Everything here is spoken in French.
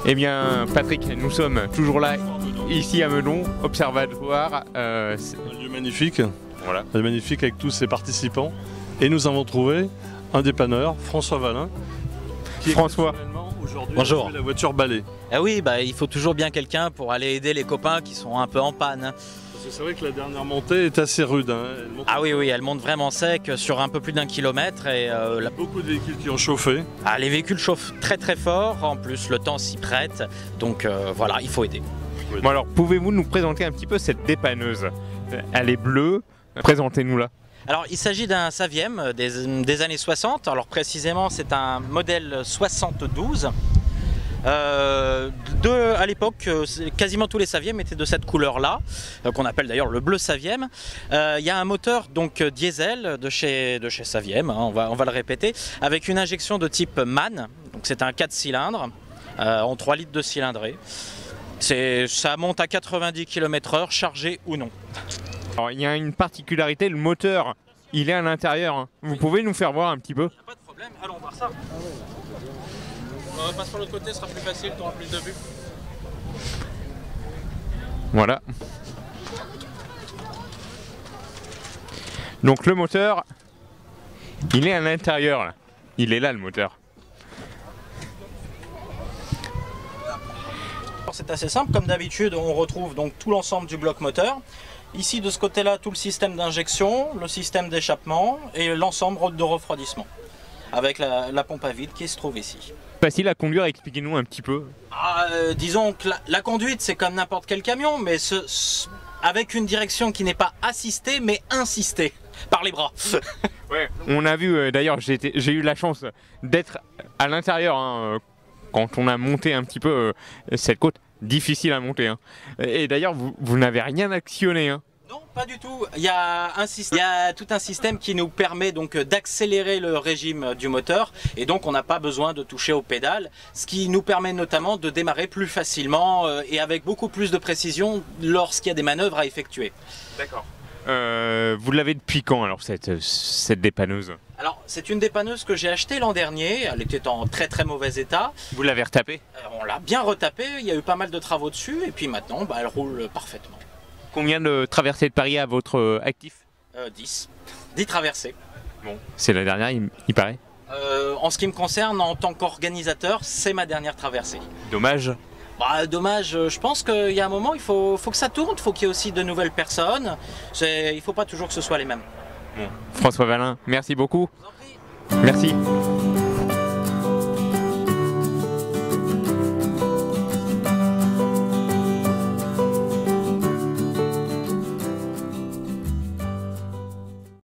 Eh bien, Patrick, nous sommes toujours là, ici à Meudon, observatoire. Un lieu magnifique, voilà. Un lieu magnifique avec tous ses participants. Et nous avons trouvé un dépanneur, François Valin, qui François. Aujourd'hui, bonjour. la voiture balai. Ah oui, bah, il faut toujours bien quelqu'un pour aller aider les copains qui sont un peu en panne. C'est vrai que la dernière montée est assez rude. Hein. Ah oui, oui, elle monte vraiment sec sur un peu plus d'1 kilomètre. Et, il y a beaucoup de véhicules qui ont chauffé. Ah, les véhicules chauffent très très fort, en plus le temps s'y prête, donc voilà, il faut aider. Bon alors, pouvez-vous nous présenter un petit peu cette dépanneuse? Elle est bleue, présentez-nous-la. Alors il s'agit d'un Saviem des années 60, alors précisément c'est un modèle 72. À l'époque, quasiment tous les Saviem étaient de cette couleur-là, qu'on appelle d'ailleurs le bleu Saviem. Il y a un moteur donc diesel de chez Saviem, hein, on va le répéter, avec une injection de type MAN, donc c'est un 4 cylindres en 3 litres de cylindrée. Ça monte à 90 km/h, chargé ou non. Alors il y a une particularité, le moteur, il est à l'intérieur. Hein. Vous pouvez nous faire voir un petit peu? Pas de problème, allons voir ça. On passe sur l'autre côté, ce sera plus facile, tu auras plus de vue. Voilà. Donc le moteur, il est à l'intérieur là. Il est là le moteur. C'est assez simple, comme d'habitude on retrouve donc tout l'ensemble du bloc moteur. Ici de ce côté-là tout le système d'injection, le système d'échappement et l'ensemble de refroidissement. Avec la pompe à vide qui se trouve ici. Facile à conduire, expliquez-nous un petit peu. Disons que la conduite c'est comme n'importe quel camion, mais avec une direction qui n'est pas assistée mais insistée par les bras. Ouais. On a vu, d'ailleurs j'ai eu la chance d'être à l'intérieur hein, quand on a monté un petit peu cette côte. Difficile à monter. Hein. Et d'ailleurs vous n'avez rien actionné. Hein. Non, pas du tout. Il y a tout un système qui nous permet donc d'accélérer le régime du moteur et donc on n'a pas besoin de toucher aux pédales, ce qui nous permet notamment de démarrer plus facilement et avec beaucoup plus de précision lorsqu'il y a des manœuvres à effectuer. D'accord. Vous l'avez depuis quand alors cette dépanneuse? Alors c'est une dépanneuse que j'ai achetée l'an dernier, elle était en très très mauvais état. Vous l'avez retapée? On l'a bien retapée, il y a eu pas mal de travaux dessus et puis maintenant elle roule parfaitement. Combien de traversées de Paris à votre actif? 10 traversées. Bon, c'est la dernière il paraît. En ce qui me concerne, en tant qu'organisateur, c'est ma dernière traversée. Dommage. Bah, dommage, je pense qu'il y a un moment, il faut que ça tourne, il faut qu'il y ait aussi de nouvelles personnes. Il ne faut pas toujours que ce soit les mêmes. Bon. François Valin, merci beaucoup. Je vous en prie. Merci.